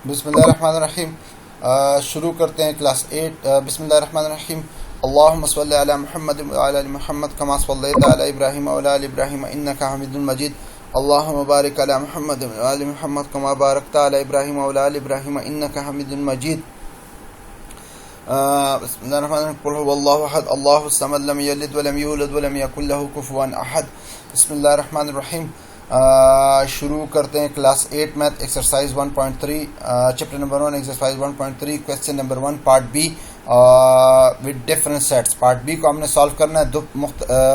बिस्मिल्लाहिर्रहमानिर्रहीम। शुरू करते हैं क्लास 8। बिस्मिल्लाहिर्रहमानिर्रहीम। अल्लाहुम्मा सल्लि अला मुहम्मद व अला आलि मुहम्मद कमा सल्लैता अला इब्राहीम व अला आलि इब्राहीम इन्नका हमीदुम मजीद। अल्लाहुम्मा बारिक अला मुहम्मद व आलि मुहम्मद कमा बारकता अला इब्राहीम व अला आलि इब्राहीम इन्नका हमीदुम मजीद। बिस्मिल्लाहिर्रहमानिर्रहीम। कुल हुवल्लाहु अहद अल्लाहुस समद लम यलिद व लम यूलद व लम यकुल लहू कुफुवन अहद। बिस्मिल्लाहिर्रहमानिर्रहीम। शुरू करते हैं class 8 math exercise 1.3 chapter number 1 exercise 1.3 question number 1 part B with different sets. Part B को हमने सॉल्व करना है।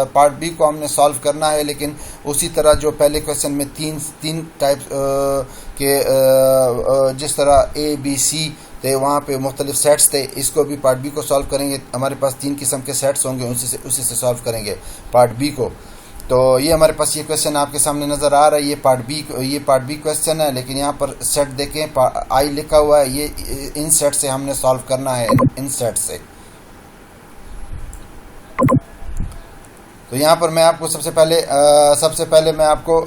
पार्ट बी को हमने सॉल्व करना है, लेकिन उसी तरह जो पहले क्वेश्चन में तीन टाइप्स के जिस तरह ए बी सी थे, वहाँ पे मुख्तलिफ सेट्स थे, इसको भी पार्ट बी को सॉल्व करेंगे। हमारे पास 3 किस्म के सेट्स होंगे, उसी से सॉल्व करेंगे पार्ट बी को। तो ये हमारे पास ये क्वेश्चन आपके सामने नज़र आ रहा है। ये पार्ट बी क्वेश्चन है, लेकिन यहाँ पर सेट देखें, आई लिखा हुआ है। ये इन सेट से हमने सॉल्व करना है, इन सेट से। तो यहाँ पर मैं आपको सबसे पहले मैं आपको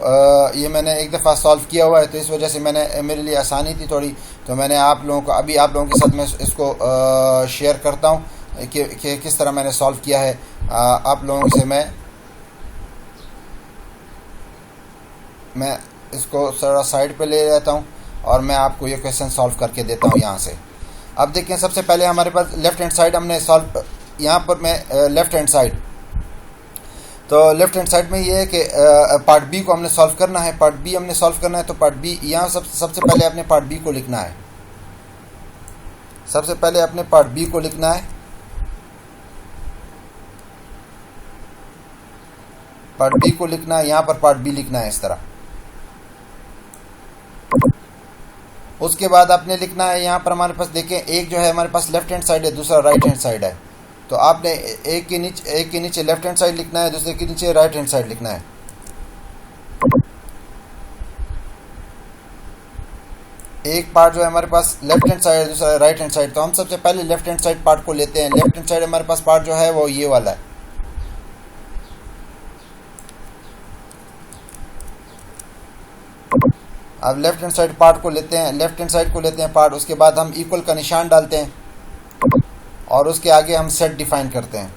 ये मैंने एक दफ़ा सॉल्व किया हुआ है, तो इस वजह से मेरे लिए आसानी थी थोड़ी, तो मैंने आप लोगों को अभी आप लोगों के साथ मैं इसको शेयर करता हूँ कि किस तरह मैंने सॉल्व किया है। आप लोगों से मैं इसको थोड़ा साइड पे ले लेता हूँ और मैं आपको ये क्वेश्चन सॉल्व करके देता हूँ यहाँ से। अब देखें, सबसे पहले हमारे पास लेफ़्ट हैंड साइड हमने सॉल्व, यहाँ पर मैं लेफ़्ट हैंड साइड, तो लेफ़्ट हैंड साइड में ये है कि पार्ट बी को हमने सॉल्व करना है। पार्ट बी हमने सॉल्व करना है, तो पार्ट बी यहाँ सबसे पहले अपने पार्ट बी को लिखना है। सबसे पहले अपने पार्ट बी को लिखना है। पार्ट बी को लिखना है, यहाँ पर पार्ट बी लिखना है इस तरह। उसके बाद आपने लिखना है, यहाँ पर हमारे पास देखें, एक जो है हमारे पास लेफ्ट हैंड साइड है, दूसरा राइट हैंड साइड है। तो आपने एक के नीचे लेफ्ट हैंड साइड लिखना है, दूसरे के नीचे राइट हैंड साइड लिखना है। एक पार्ट जो है हमारे पास लेफ्ट हैंड साइड है, दूसरा राइट हैंड साइड। तो हम सबसे पहले लेफ्ट हैंड साइड पार्ट को लेते हैं। लेफ्ट हैंड साइड हमारे पास पार्ट जो है वो ये वाला है। अब लेफ्ट हैंड साइड पार्ट को लेते हैं, लेफ्ट हैंड साइड को लेते हैं पार्ट। उसके बाद हम इक्वल का निशान डालते हैं और उसके आगे हम सेट डिफाइन करते हैं।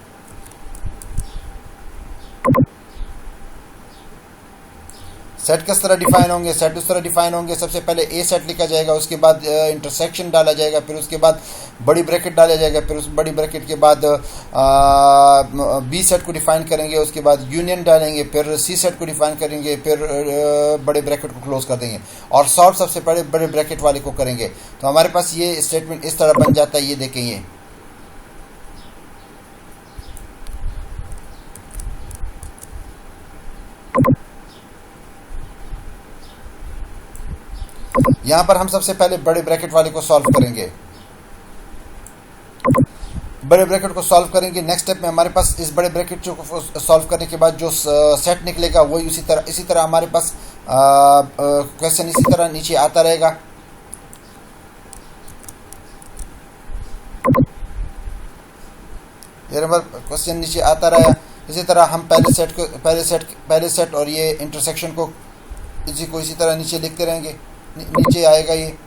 सेट किस तरह डिफाइन होंगे? सेट उस तरह डिफाइन होंगे, सबसे पहले ए सेट लिखा जाएगा, उसके बाद इंटरसेक्शन डाला जाएगा, फिर उसके बाद बड़ी ब्रैकेट डाला जाएगा, फिर उस बड़ी ब्रैकेट के बाद बी सेट को डिफाइन करेंगे, उसके बाद यूनियन डालेंगे, फिर सी सेट को डिफाइन करेंगे, फिर बड़े ब्रैकेट को क्लोज कर देंगे और सॉल्व सबसे पहले बड़े ब्रैकेट वाले को करेंगे। तो हमारे पास ये स्टेटमेंट इस तरह बन जाता है। ये देखें, ये यहां पर हम सबसे पहले बड़े ब्रैकेट वाले को सॉल्व करेंगे। बड़े ब्रैकेट को सॉल्व करेंगे। नेक्स्ट स्टेप में हमारे पास इस बड़े ब्रैकेट को सॉल्व करने के बाद जो सेट निकलेगा वही इसी तरह हमारे पास क्वेश्चन इसी तरह नीचे आता रहेगा। ये नंबर क्वेश्चन नीचे आता रहा। इसी तरह हम पहले सेट और ये इंटरसेक्शन को इसी तरह नीचे लिखते रहेंगे, नीचे आएगा ये।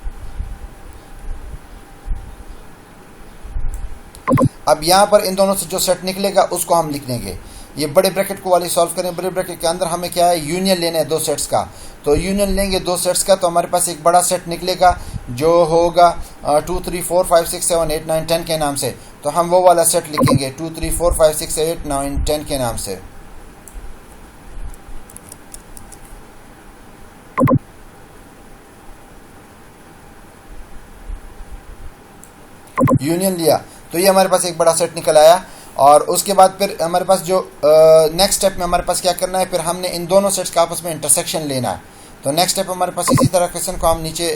अब यहाँ पर इन दोनों से जो सेट निकलेगा उसको हम लिख देंगे। ये बड़े ब्रैकेट को वाली सॉल्व करें। बड़े ब्रैकेट के अंदर हमें क्या है, यूनियन लेना है 2 सेट्स का। तो यूनियन लेंगे 2 सेट्स का, तो हमारे पास एक बड़ा सेट निकलेगा जो होगा 2 3 4 5 6 7 8 9 10 के नाम से। तो हम वो वाला सेट लिखेंगे 2 3 4 5 6 8 9 10 के नाम से। यूनियन लिया तो ये हमारे पास एक बड़ा सेट निकल आया। और उसके बाद फिर हमारे पास जो नेक्स्ट स्टेप में हमारे पास क्या करना है, फिर हमने इन दोनों सेट्स का आपस में इंटरसेक्शन लेना है। तो नेक्स्ट स्टेप हमारे पास इसी तरह क्वेश्चन को हम नीचे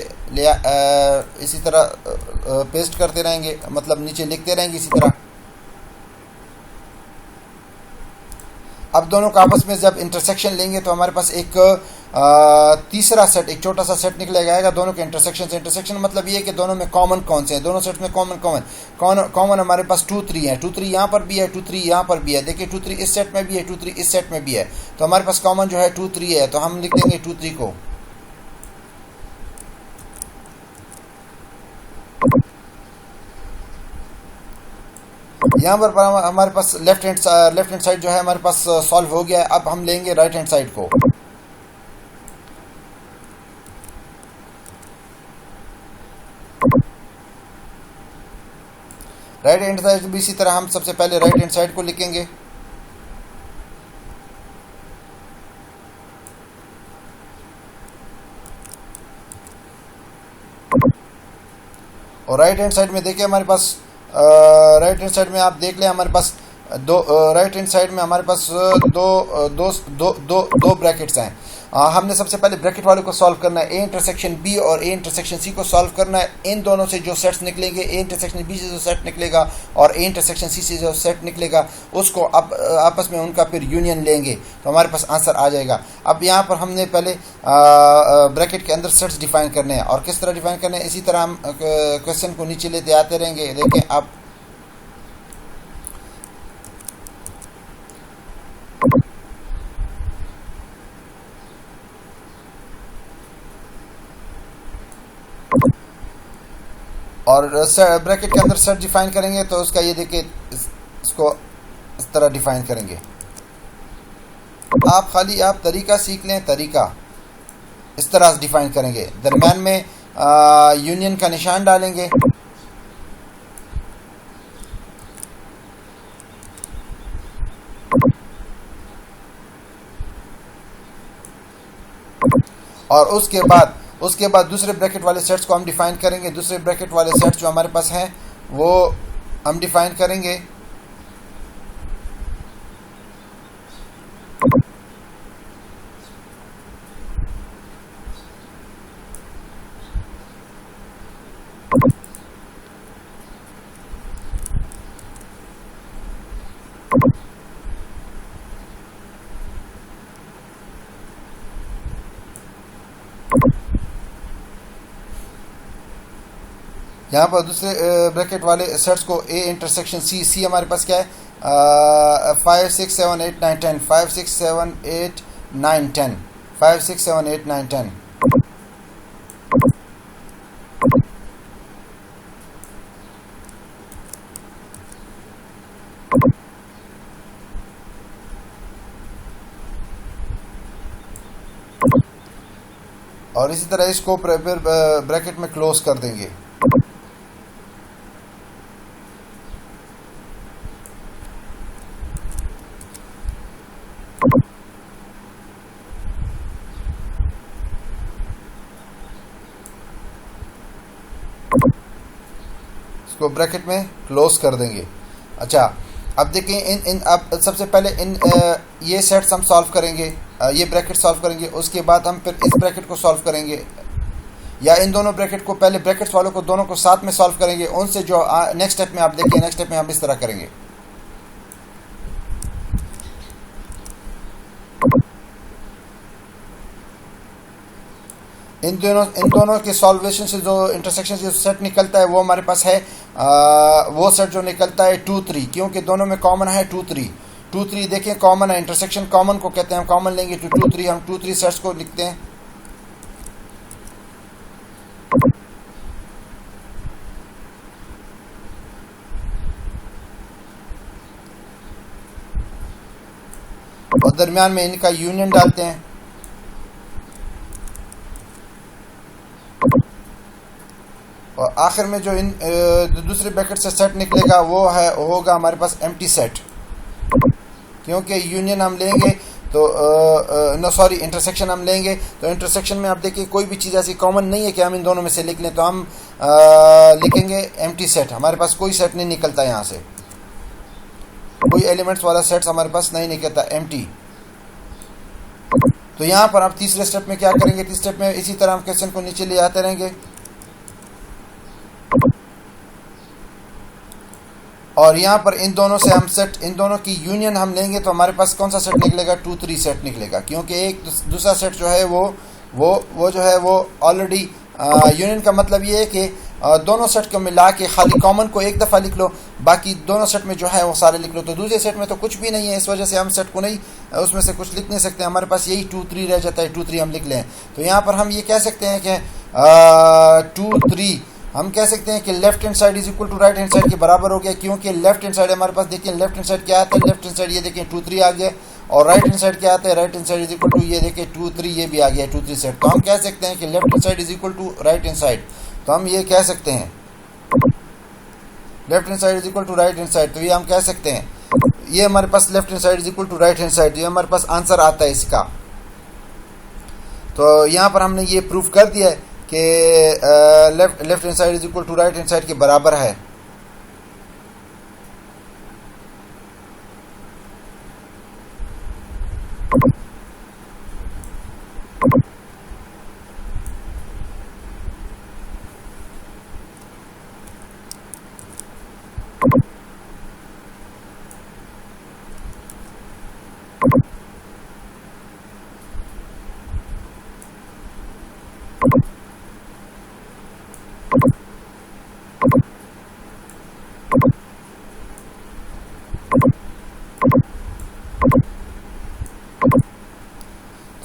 इसी तरह पेस्ट करते रहेंगे, मतलब नीचे लिखते रहेंगे इसी तरह। अब दोनों का आपस में जब इंटरसेक्शन लेंगे तो हमारे पास एक तीसरा सेट, एक छोटा सा सेट निकलेगा आएगा दोनों के इंटरसेक्शन से। इंटरसेक्शन मतलब ये है कि दोनों में कॉमन कौन से हैं, दोनों सेट में कॉमन हमारे पास 2 3 है। 2 3 यहाँ पर भी है, 2 3 यहाँ पर भी है। देखिए 2 3 इस सेट में भी है, 2 3 इस सेट में भी है। तो हमारे पास कॉमन जो है 2 3 है, तो हम लिख देंगे 2 3 को। यहाँ पर हमारे पास लेफ्ट हैंड साइड जो है हमारे पास सॉल्व हो गया है। अब हम लेंगे राइट हैंड साइड को। राइट हैंड साइड भी इसी तरह हम सबसे पहले राइट हैंड साइड को लिखेंगे। और राइट हैंड साइड में देखिए हमारे पास राइट हैंड साइड में आप देख लें हमारे पास राइट हैंड साइड में हमारे पास दो ब्रैकेट्स हैं। हमने सबसे पहले ब्रैकेट वाले को सॉल्व करना है। ए इंटरसेक्शन बी और ए इंटरसेक्शन सी को सॉल्व करना है। इन दोनों से जो सेट्स निकलेंगे, ए इंटरसेक्शन बी से जो सेट निकलेगा और ए इंटरसेक्शन सी से जो सेट निकलेगा, उसको अब आपस में उनका फिर यूनियन लेंगे तो हमारे पास आंसर आ जाएगा। अब यहाँ पर हमने पहले ब्रैकेट के अंदर सेट्स डिफाइन करने हैं। और किस तरह डिफाइन करने हैं, इसी तरह हम क्वेश्चन को नीचे लेते आते रहेंगे। देखें आप और ब्रैकेट के अंदर सेट डिफाइन करेंगे तो उसका ये देखिए इसको इस तरह डिफाइन करेंगे। आप खाली आप तरीका सीख लें, तरीका इस तरह से डिफाइन करेंगे। दरम्यान में यूनियन का निशान डालेंगे। और उसके बाद दूसरे ब्रैकेट वाले सेट्स को हम डिफाइन करेंगे। दूसरे ब्रैकेट वाले सेट्स जो हमारे पास हैं वो हम डिफाइन करेंगे। यहाँ पर दूसरे ब्रैकेट वाले सेट्स को ए इंटरसेक्शन सी हमारे पास क्या है, 5 6 7 8 9 10 5 6 7 8 9 10 5 6 7 8 9 10। और इसी तरह इसको ब्रैकेट में क्लोज कर देंगे। इसको ब्रैकेट में क्लोज कर देंगे। अच्छा, अब देखें इन अब सबसे पहले ये सेट्स हम सॉल्व करेंगे, ये ब्रैकेट सॉल्व करेंगे। उसके बाद हम फिर इस ब्रैकेट को सॉल्व करेंगे, या इन दोनों ब्रैकेट को पहले ब्रैकेट्स वालों को दोनों को साथ में सॉल्व करेंगे। उनसे जो नेक्स्ट स्टेप में आप देखिए, नेक्स्ट स्टेप में हम इस तरह करेंगे। इन दोनों के सॉल्वेशन से जो इंटरसेक्शन से सेट निकलता है वो हमारे पास है वो सेट जो निकलता है 2 3, क्योंकि दोनों में कॉमन है 2 3। 2 3 देखें कॉमन है, इंटरसेक्शन कॉमन को कहते हैं, हम कॉमन लेंगे तो 2 3, हम 2 3 सेट्स को लिखते हैं। और दरमियान में इनका यूनियन डालते हैं। और आखिर में जो इन दूसरे ब्रैकेट से सेट निकलेगा वो होगा हमारे पास एम्प्टी सेट, क्योंकि यूनियन हम लेंगे तो इंटरसेक्शन हम लेंगे तो इंटरसेक्शन में आप देखिए कोई भी चीज़ ऐसी कॉमन नहीं है कि हम इन दोनों में से लिख लें, तो हम लिखेंगे एम्प्टी सेट। हमारे पास कोई सेट नहीं निकलता, यहाँ से कोई एलिमेंट्स वाला सेट्स हमारे पास नहीं निकलता, एम्प्टी। तो यहाँ पर आप तीसरे स्टेप में क्या करेंगे, तीसरे स्टेप में इसी तरह हम क्वेश्चन को नीचे ले आते रहेंगे। और यहाँ पर इन दोनों से हम इन दोनों की यूनियन हम लेंगे तो हमारे पास कौन सा सेट निकलेगा, 2 3 सेट निकलेगा, क्योंकि एक दूसरा सेट जो है वो जो है वो ऑलरेडी यूनियन का मतलब ये है कि दोनों सेट को मिला के खाली कॉमन को एक दफ़ा लिख लो, बाकी दोनों सेट में जो है वो सारे लिख लो। तो दूसरे सेट में तो कुछ भी नहीं है, इस वजह से हम सेट को नहीं उसमें से कुछ लिख नहीं सकते, हमारे पास यही 2 3 रह जाता है, 2 3 हम लिख लें। तो यहाँ पर हम ये कह सकते हैं कि 2 3 हम कह सकते हैं कि left hand side is equal to right hand side के बराबर हो गया, क्योंकि लेफ्ट हैंड साइड हमारे पास देखिए लेफ्ट हैंड साइड क्या आता है, लेफ्ट हैंड साइड ये देखिए 2 3 आ गया, और राइट हैंड साइड क्या आता है, right hand side is equal to ये देखिए 2 3 ये भी आ गया 2 3 सेट। तो हम कह सकते हैं कि left hand side is equal to right hand side, तो हम ये कह सकते हैं left hand side is equal to right hand side, तो ये हम कह सकते हैं ये हमारे पास left hand side is equal to right hand side, ये हमारे पास आंसर आता है इसका। तो यहाँ पर हमने ये प्रूफ कर दिया है कि left hand side is equal to right hand side के बराबर है।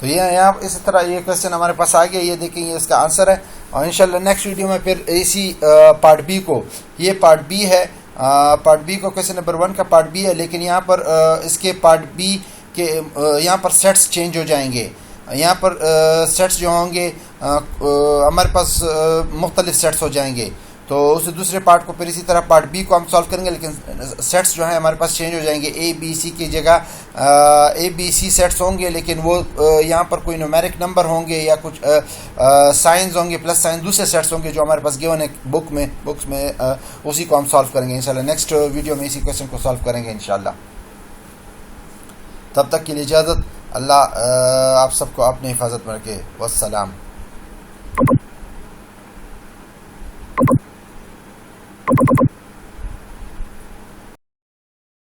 तो ये यहाँ इस तरह ये क्वेश्चन हमारे पास आ गया, ये देखेंगे ये इसका आंसर है। और इंशाल्लाह नेक्स्ट वीडियो में फिर इसी पार्ट बी को, ये पार्ट बी है, पार्ट बी को क्वेश्चन नंबर 1 का पार्ट बी है, लेकिन यहाँ पर इसके पार्ट बी के यहाँ पर सेट्स चेंज हो जाएंगे। यहाँ पर सेट्स जो होंगे हमारे पास मुख्तलिफ सेट्स हो जाएंगे, तो उस दूसरे पार्ट को फिर इसी तरह पार्ट बी को हम सॉल्व करेंगे, लेकिन सेट्स जो है हमारे पास चेंज हो जाएंगे। ए बी सी की जगह ए बी सी सेट्स होंगे, लेकिन वो यहाँ पर कोई न्यूमेरिक नंबर होंगे या कुछ साइंस होंगे, प्लस साइन दूसरे सेट्स होंगे जो हमारे पास गिवन है बुक्स में उसी को हम सॉल्व करेंगे इंशाल्लाह। नेक्स्ट वीडियो में इसी क्वेश्चन को सॉल्व करेंगे इंशाल्लाह। तब तक के लिए इजाज़त। अल्लाह आप सबको अपनी हिफाजत में रखे। वस्सलाम।